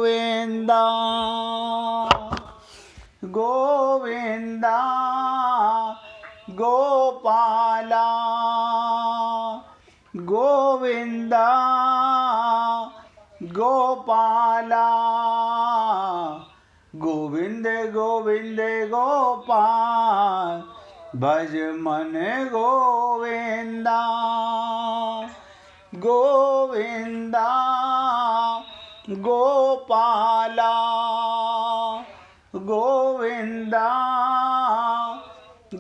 गोविंदा गोविंदा गोपाला गोविंदा गोपाला गोविंद गोविंद गोपाल भज मन गोविंदा गोविंदा गोपाला गोविंदा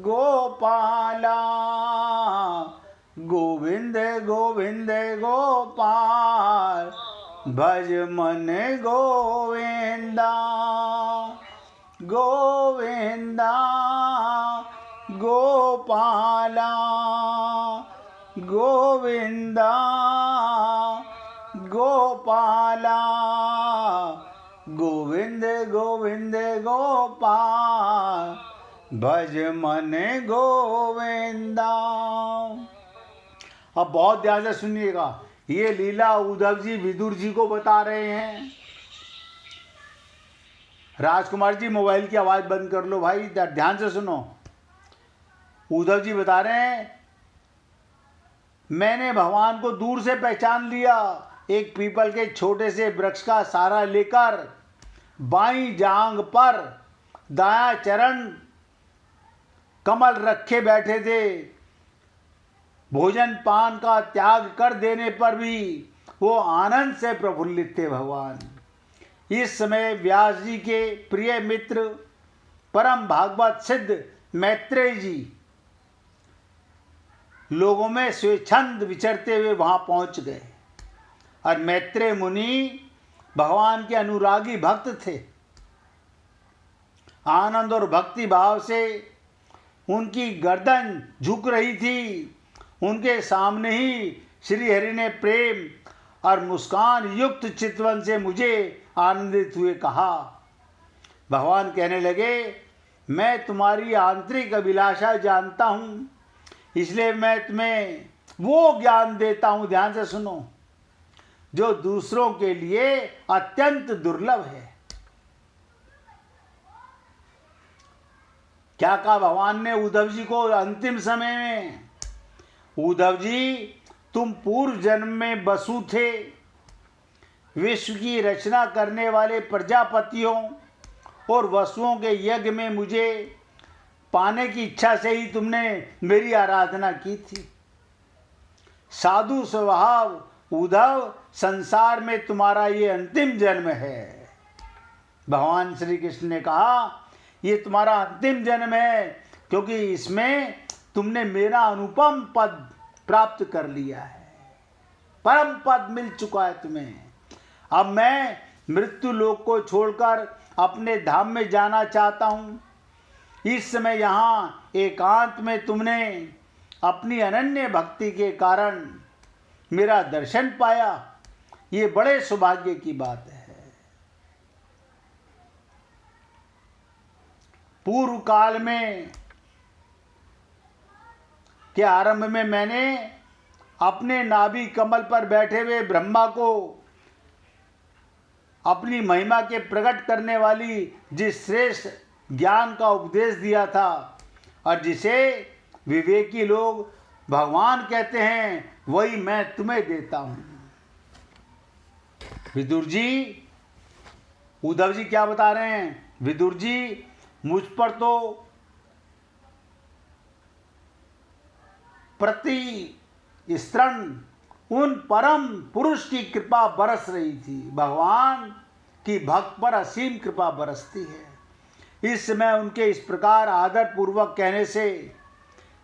गोपाला गोविंद गोविंद गोपाल भज मन गोविंदा गोविंदा गोपाला गोविंदा गोपाला गोविंद गोविंद गोपाल भज मन गोविंदा। अब बहुत ध्यान से सुनिएगा, ये लीला उद्धव जी विदुर जी को बता रहे हैं। राजकुमार जी मोबाइल की आवाज बंद कर लो भाई, ध्यान से सुनो। उद्धव जी बता रहे हैं, मैंने भगवान को दूर से पहचान लिया। एक पीपल के छोटे से वृक्ष का सहारा लेकर बाईं जांग पर दायां चरण कमल रखे बैठे थे। भोजन पान का त्याग कर देने पर भी वो आनंद से प्रफुल्लित थे भगवान। इस समय व्यास जी के प्रिय मित्र परम भागवत सिद्ध मैत्रेय जी लोगों में स्वेच्छंद विचरते हुए वहां पहुंच गए और मैत्रेय मुनि भगवान के अनुरागी भक्त थे। आनंद और भक्ति भाव से उनकी गर्दन झुक रही थी। उनके सामने ही श्री हरि ने प्रेम और मुस्कान युक्त चितवन से मुझे आनंदित हुए कहा। भगवान कहने लगे, मैं तुम्हारी आंतरिक अभिलाषा जानता हूँ, इसलिए मैं तुम्हें वो ज्ञान देता हूँ, ध्यान से सुनो, जो दूसरों के लिए अत्यंत दुर्लभ है। क्या कहा भगवान ने उद्धव जी को अंतिम समय में? उद्धव जी, तुम पूर्व जन्म में वसु थे। विश्व की रचना करने वाले प्रजापतियों और वसुओं के यज्ञ में मुझे पाने की इच्छा से ही तुमने मेरी आराधना की थी। साधु स्वभाव उद्धव, संसार में तुम्हारा ये अंतिम जन्म है। भगवान श्री कृष्ण ने कहा, ये तुम्हारा अंतिम जन्म है, क्योंकि इसमें तुमने मेरा अनुपम पद प्राप्त कर लिया है। परम पद मिल चुका है तुम्हें। अब मैं मृत्यु लोक को छोड़कर अपने धाम में जाना चाहता हूँ। इस समय यहाँ एकांत में तुमने अपनी अनन्य भक्ति के कारण मेरा दर्शन पाया, ये बड़े सौभाग्य की बात है। पूर्व काल में के आरंभ में मैंने अपने नाभि कमल पर बैठे हुए ब्रह्मा को अपनी महिमा के प्रकट करने वाली जिस श्रेष्ठ ज्ञान का उपदेश दिया था और जिसे विवेकी लोग भगवान कहते हैं, वही मैं तुम्हें देता हूं। विदुर जी, उद्धव जी क्या बता रहे हैं? विदुर जी, मुझ पर तो प्रति स्तरण उन परम पुरुष की कृपा बरस रही थी। भगवान की भक्त पर असीम कृपा बरसती है। इस समय उनके इस प्रकार आदर पूर्वक कहने से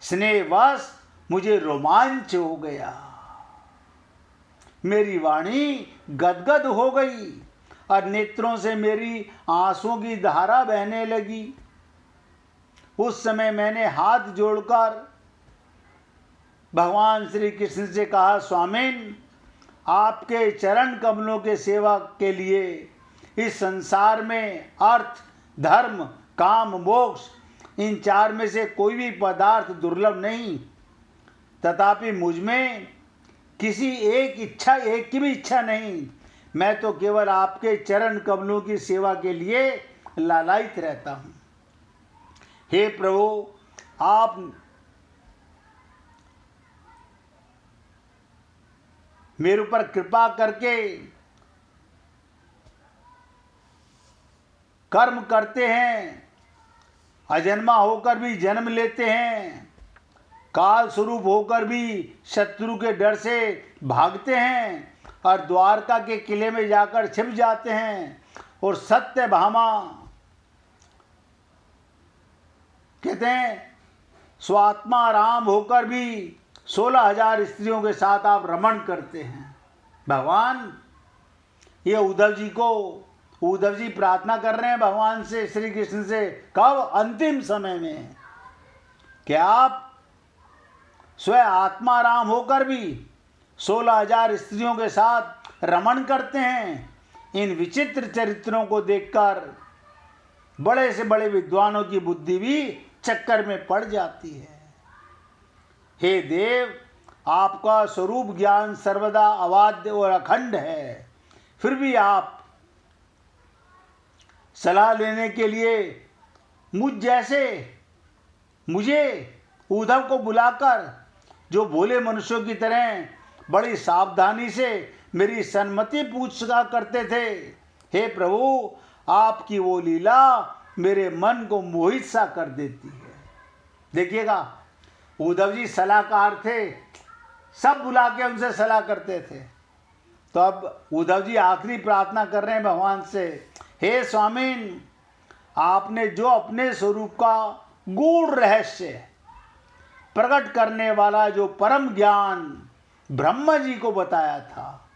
स्नेहवश मुझे रोमांच हो गया। मेरी वाणी गदगद हो गई और नेत्रों से मेरी आंसुओं की धारा बहने लगी। उस समय मैंने हाथ जोड़कर भगवान श्री कृष्ण से कहा, स्वामिन, आपके चरण कमलों के सेवा के लिए इस संसार में अर्थ, धर्म, काम, मोक्ष, इन चार में से कोई भी पदार्थ दुर्लभ नहीं। तथापि मुझ में एक की भी इच्छा नहीं। मैं तो केवल आपके चरण कमलों की सेवा के लिए लालायित रहता हूँ। हे प्रभु, आप मेरे ऊपर कृपा करके कर्म करते हैं, अजन्मा होकर भी जन्म लेते हैं, काल स्वरूप होकर भी शत्रु के डर से भागते हैं और द्वारका के किले में जाकर छिप जाते हैं, और सत्य भामा कहते हैं स्वात्मा राम होकर भी 16,000 स्त्रियों के साथ आप रमण करते हैं। भगवान, ये उद्धव जी प्रार्थना कर रहे हैं भगवान से, श्री कृष्ण से, कब? अंतिम समय में, कि आप स्वयं आत्मा राम होकर भी 16,000 स्त्रियों के साथ रमण करते हैं। इन विचित्र चरित्रों को देखकर बड़े से बड़े विद्वानों की बुद्धि भी चक्कर में पड़ जाती है। हे देव, आपका स्वरूप ज्ञान सर्वदा अबाध्य और अखंड है, फिर भी आप सलाह लेने के लिए मुझे उद्धव को बुलाकर, जो भोले मनुष्यों की तरह बड़ी सावधानी से मेरी सन्मति पूछा करते थे। हे प्रभु, आपकी वो लीला मेरे मन को मोहित सा कर देती है। देखिएगा, उद्धव जी सलाहकार थे, सब बुला के उनसे सलाह करते थे। तो अब उद्धव जी आखिरी प्रार्थना कर रहे हैं भगवान से, हे स्वामीन, आपने जो अपने स्वरूप का गूढ़ रहस्य प्रकट करने वाला जो परम ज्ञान ब्रह्मा जी को बताया था,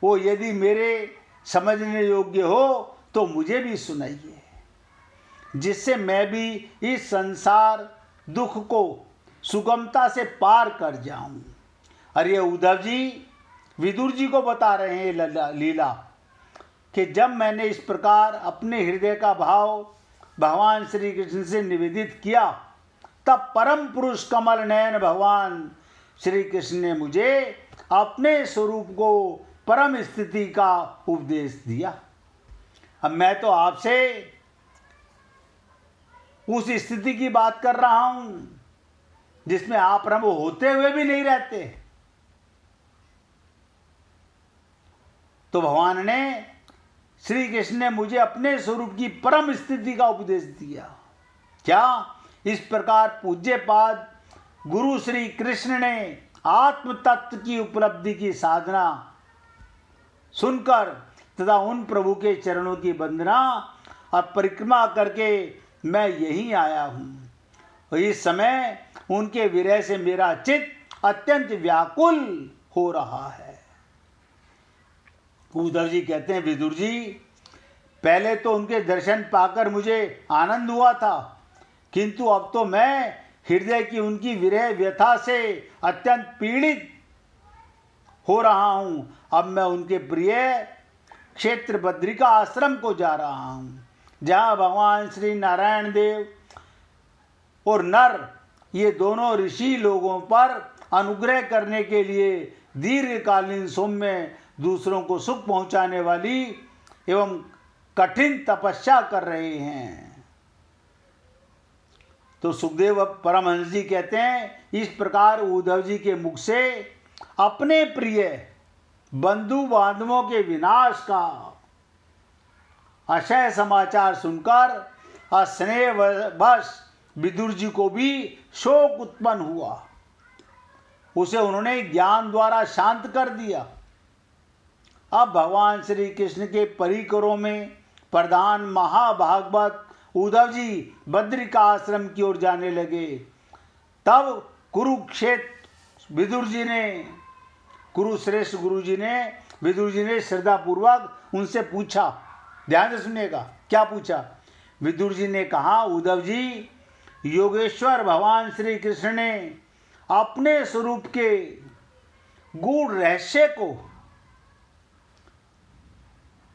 वो यदि मेरे समझने योग्य हो तो मुझे भी सुनाइए, जिससे मैं भी इस संसार दुख को सुगमता से पार कर जाऊं। और ये उद्धव जी विदुर जी को बता रहे हैं लीला, कि जब मैंने इस प्रकार अपने हृदय का भाव भगवान श्री कृष्ण से निवेदित किया, तब परम पुरुष कमल नयन भगवान श्री कृष्ण ने मुझे अपने स्वरूप को परम स्थिति का उपदेश दिया। अब मैं तो आपसे उस स्थिति की बात कर रहा हूं जिसमें आप प्रभु होते हुए भी नहीं रहते। तो भगवान ने, श्री कृष्ण ने मुझे अपने स्वरूप की परम स्थिति का उपदेश दिया। क्या? इस प्रकार पूज्यपाद गुरु श्री कृष्ण ने आत्म तत्व की उपलब्धि की साधना सुनकर तथा उन प्रभु के चरणों की वंदना और परिक्रमा करके मैं यहीं आया हूँ। और इस समय उनके विरह से मेरा चित्त अत्यंत व्याकुल हो रहा है। उद्धव जी कहते हैं, विदुर जी, पहले तो उनके दर्शन पाकर मुझे आनंद हुआ था, किंतु अब तो मैं हृदय की उनकी विरह व्यथा से अत्यंत पीड़ित हो रहा हूं। अब मैं उनके प्रिय क्षेत्र बद्रिका आश्रम को जा रहा हूं, जहां भगवान श्री नारायण देव और नर, ये दोनों ऋषि लोगों पर अनुग्रह करने के लिए दीर्घकालीन सौम्य दूसरों को सुख पहुंचाने वाली एवं कठिन तपस्या कर रहे हैं। तो सुखदेव परमहंस जी कहते हैं, इस प्रकार उद्धव जी के मुख से अपने प्रिय बंधु बांधवों के विनाश का अक्षय समाचार सुनकर स्नेहवश विदुर जी को भी शोक उत्पन्न हुआ। उसे उन्होंने ज्ञान द्वारा शांत कर दिया। अब भगवान श्री कृष्ण के परिकरों में प्रधान महाभागवत उद्धव जी बद्रिका आश्रम की ओर जाने लगे। तब कुरुक्षेत्र कुरुश्रेष्ठ गुरु जी ने विदुर जी ने श्रद्धा पूर्वक उनसे पूछा, ध्यान से सुनिएगा क्या पूछा। विदुर जी ने कहा, उद्धव जी, योगेश्वर भगवान श्री कृष्ण ने अपने स्वरूप के गूढ़ रहस्य को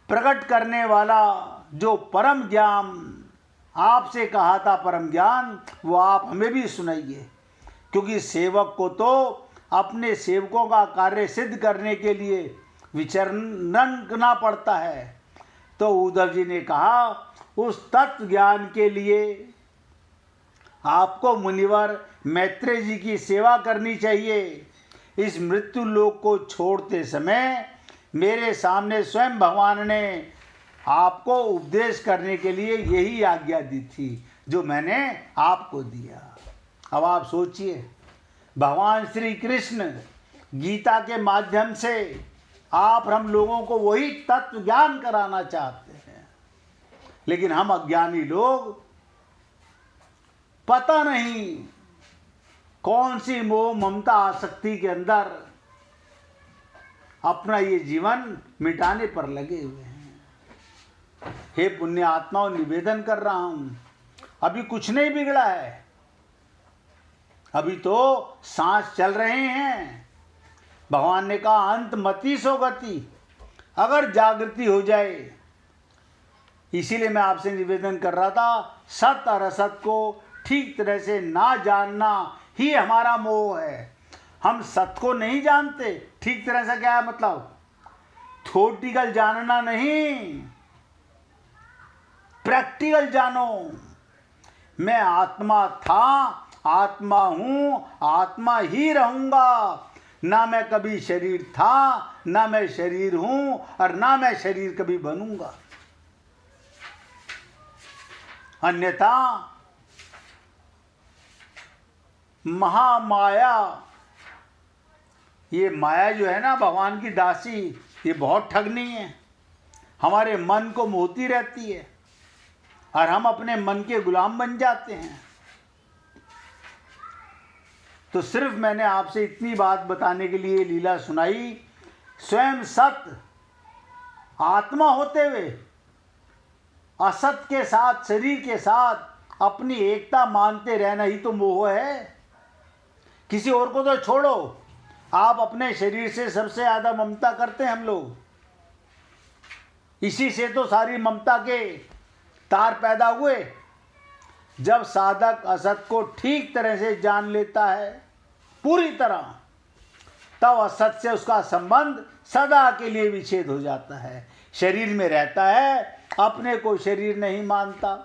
प्रकट करने वाला जो परम ज्ञान आपसे कहा था, परम ज्ञान, वो आप हमें भी सुनाइए, क्योंकि सेवक को तो अपने सेवकों का कार्य सिद्ध करने के लिए विचरण करना पड़ता है। तो उद्धव जी ने कहा उस तत्व ज्ञान के लिए आपको मुनिवर मैत्रेय जी की सेवा करनी चाहिए। इस मृत्यु लोक को छोड़ते समय मेरे सामने स्वयं भगवान ने आपको उपदेश करने के लिए यही आज्ञा दी थी जो मैंने आपको दिया। अब आप सोचिए, भगवान श्री कृष्ण गीता के माध्यम से आप हम लोगों को वही तत्व ज्ञान कराना चाहते हैं, लेकिन हम अज्ञानी लोग पता नहीं कौन सी मोह ममता आसक्ति के अंदर अपना ये जीवन मिटाने पर लगे हुए हैं। हे पुण्य आत्माओं, निवेदन कर रहा हूं, अभी कुछ नहीं बिगड़ा है, अभी तो सांस चल रहे हैं। भगवान ने कहा अंत मति सो गति, अगर जागृति हो जाए। इसीलिए मैं आपसे निवेदन कर रहा था, सत्य और असत को ठीक तरह से ना जानना ही हमारा मोह है। हम सत्य को नहीं जानते ठीक तरह से। क्या है मतलब? थ्योरेटिकल जानना नहीं, प्रैक्टिकल जानो। मैं आत्मा था, आत्मा हूं, आत्मा ही रहूंगा। ना मैं कभी शरीर था, ना मैं शरीर हूं, और ना मैं शरीर कभी बनूंगा। अन्यथा महामाया, ये माया जो है ना भगवान की दासी, ये बहुत ठगनी है। हमारे मन को मोहती रहती है और हम अपने मन के गुलाम बन जाते हैं। तो सिर्फ मैंने आपसे इतनी बात बताने के लिए लीला सुनाई। स्वयं सत्य आत्मा होते हुए असत के साथ, शरीर के साथ अपनी एकता मानते रहना ही तो मोह है। किसी और को तो छोड़ो, आप अपने शरीर से सबसे ज्यादा ममता करते हैं हम लोग। इसी से तो सारी ममता के तार पैदा हुए। जब साधक असत को ठीक तरह से जान लेता है पूरी तरह, तब असत से उसका संबंध सदा के लिए विच्छेद हो जाता है। शरीर में रहता है, अपने को शरीर नहीं मानता।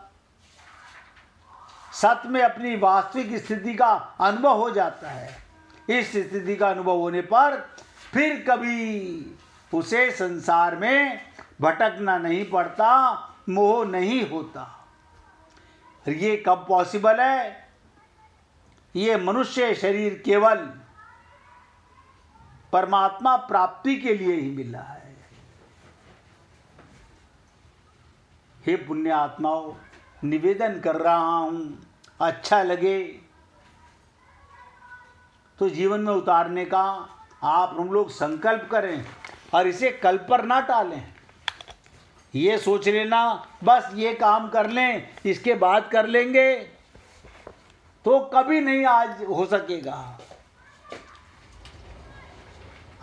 सत्य में अपनी वास्तविक स्थिति का अनुभव हो जाता है। इस स्थिति का अनुभव होने पर फिर कभी उसे संसार में भटकना नहीं पड़ता, मोह नहीं होता। ये कब पॉसिबल है? ये मनुष्य शरीर केवल परमात्मा प्राप्ति के लिए ही मिला है। हे पुण्य आत्माओं, निवेदन कर रहा हूं, अच्छा लगे तो जीवन में उतारने का आप हम लोग संकल्प करें और इसे कल पर ना टालें। ये सोच लेना बस ये काम कर लें, इसके बाद कर लेंगे, तो कभी नहीं आज हो सकेगा।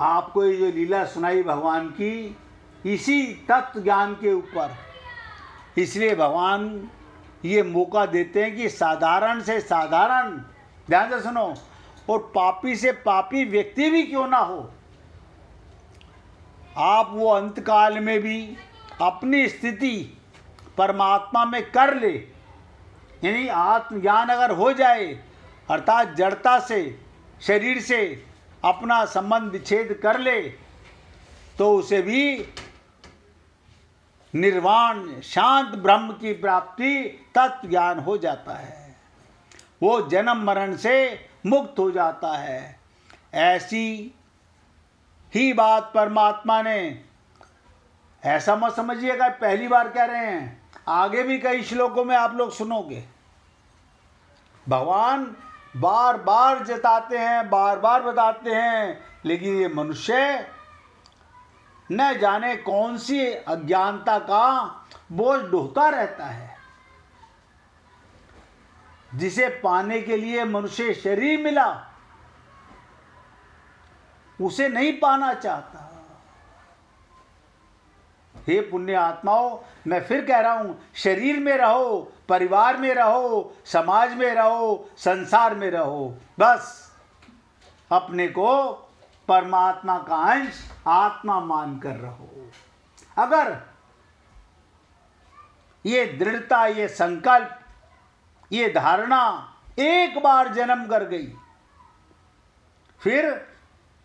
आपको ये जो लीला सुनाई भगवान की, इसी तत्व ज्ञान के ऊपर, इसलिए भगवान ये मौका देते हैं कि साधारण से साधारण, ध्यान से सुनो, और पापी से पापी व्यक्ति भी क्यों ना हो, आप वो अंतकाल में भी अपनी स्थिति परमात्मा में कर ले। यानी आत्मज्ञान अगर हो जाए, अर्थात जड़ता से, शरीर से अपना संबंध विच्छेद कर ले, तो उसे भी निर्वाण शांत ब्रह्म की प्राप्ति तत्व ज्ञान हो जाता है। वो जन्म मरण से मुक्त हो जाता है। ऐसी ही बात परमात्मा ने, ऐसा मत समझिएगा पहली बार कह रहे हैं, आगे भी कई श्लोकों में आप लोग सुनोगे। भगवान बार बार जताते हैं, बार बार बताते हैं, लेकिन ये मनुष्य न जाने कौन सी अज्ञानता का बोझ ढोता रहता है, जिसे पाने के लिए मनुष्य शरीर मिला, उसे नहीं पाना चाहता। हे पुण्य आत्माओं, मैं फिर कह रहा हूं, शरीर में रहो, परिवार में रहो, समाज में रहो, संसार में रहो, बस अपने को परमात्मा का अंश आत्मा मानकर रहो। अगर ये दृढ़ता, ये संकल्प, ये धारणा एक बार जन्म कर गई, फिर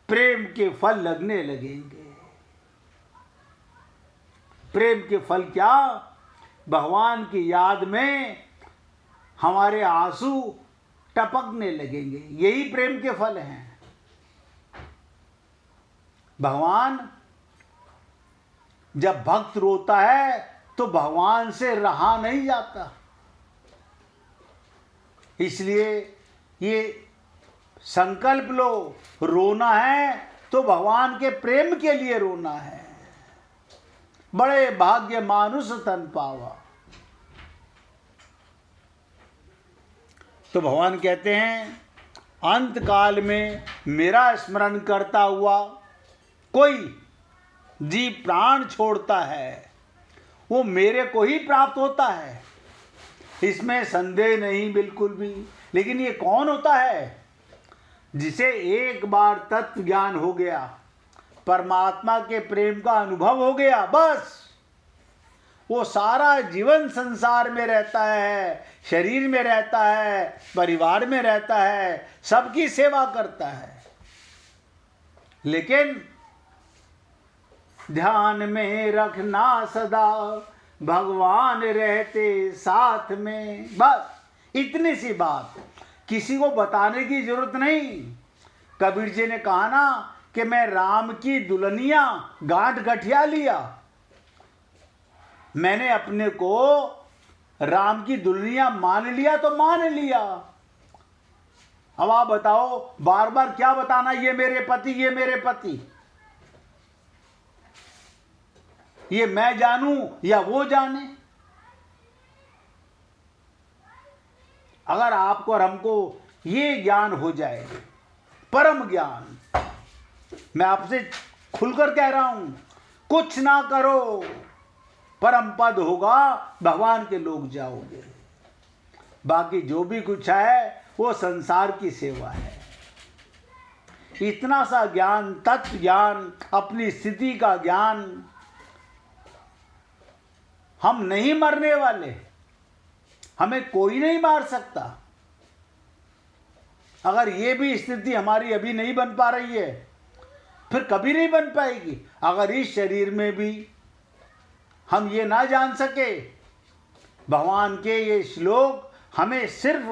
प्रेम के फल लगने लगेंगे। प्रेम के फल क्या? भगवान की याद में हमारे आंसू टपकने लगेंगे। यही प्रेम के फल हैं। भगवान, जब भक्त रोता है तो भगवान से रहा नहीं जाता। इसलिए ये संकल्प लो, रोना है तो भगवान के प्रेम के लिए रोना है। बड़े भाग्य मानुष तन पावा। तो भगवान कहते हैं, अंत काल में मेरा स्मरण करता हुआ कोई जीव प्राण छोड़ता है, वो मेरे को ही प्राप्त होता है, इसमें संदेह नहीं बिल्कुल भी। लेकिन ये कौन होता है? जिसे एक बार तत्व ज्ञान हो गया, परमात्मा के प्रेम का अनुभव हो गया, बस वो सारा जीवन संसार में रहता है, शरीर में रहता है, परिवार में रहता है, सबकी सेवा करता है, लेकिन ध्यान में रखना सदा भगवान रहते साथ में। बस इतनी सी बात, किसी को बताने की जरूरत नहीं। कबीर जी ने कहा ना कि मैं राम की दुल्हनिया गांठ गठिया लिया, मैंने अपने को राम की दुल्हनिया मान लिया तो मान लिया। अब आप बताओ, बार बार क्या बताना, ये मेरे पति, ये मेरे पति, ये मैं जानूं या वो जाने। अगर आपको और हमको ये ज्ञान हो जाए, परम ज्ञान, मैं आपसे खुलकर कह रहा हूं, कुछ ना करो, परम पद होगा, भगवान के लोग जाओगे। बाकी जो भी कुछ है वो संसार की सेवा है। इतना सा ज्ञान, तत्व ज्ञान, अपनी स्थिति का ज्ञान, हम नहीं मरने वाले, हमें कोई नहीं मार सकता। अगर ये भी स्थिति हमारी अभी नहीं बन पा रही है, फिर कभी नहीं बन पाएगी। अगर इस शरीर में भी हम ये ना जान सके, भगवान के ये श्लोक हमें सिर्फ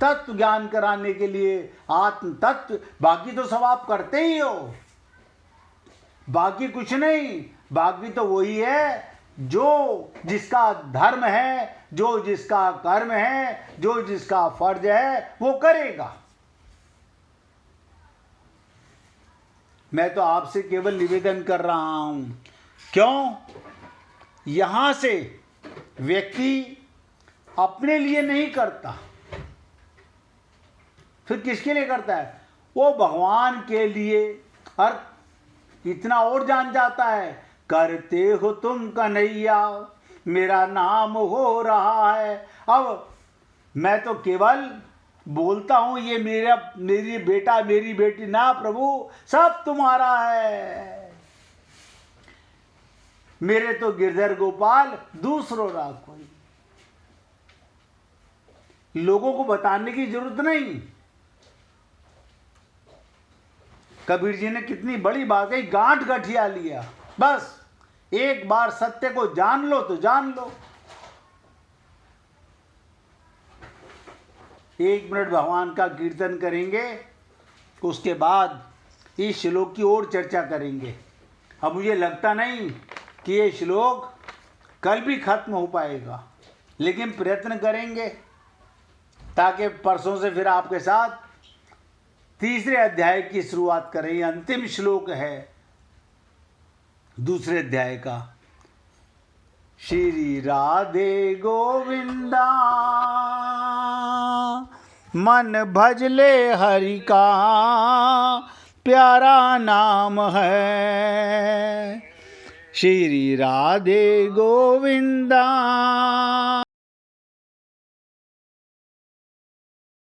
तत्व ज्ञान कराने के लिए, आत्म तत्व, बाकी तो सब आप करते ही हो, बाकी कुछ नहीं। बाकी तो वही है जो जिसका धर्म है, जो जिसका कर्म है, जो जिसका फर्ज है, वो करेगा। मैं तो आपसे केवल निवेदन कर रहा हूं। क्यों? यहां से व्यक्ति अपने लिए नहीं करता, फिर किसके लिए करता है? वो भगवान के लिए। और इतना और जान जाता है, करते हो तुम कन्हैया, मेरा नाम हो रहा है। अब मैं तो केवल बोलता हूं, ये मेरी बेटा, मेरी बेटी ना प्रभु, सब तुम्हारा है। मेरे तो गिरधर गोपाल, दूसरों ना कोई। लोगों को बताने की जरूरत नहीं। कबीर जी ने कितनी बड़ी बात कही, गांठ गठिया लिया। बस एक बार सत्य को जान लो तो जान लो। 1 मिनट भगवान का कीर्तन करेंगे, उसके बाद इस श्लोक की और चर्चा करेंगे। अब मुझे लगता नहीं कि ये श्लोक कल भी खत्म हो पाएगा, लेकिन प्रयत्न करेंगे ताकि परसों से फिर आपके साथ तीसरे अध्याय की शुरुआत करें। ये अंतिम श्लोक है दूसरे अध्याय का। श्री राधे गोविंदा, मन भजले हरि का प्यारा नाम है। श्री राधे गोविंदा।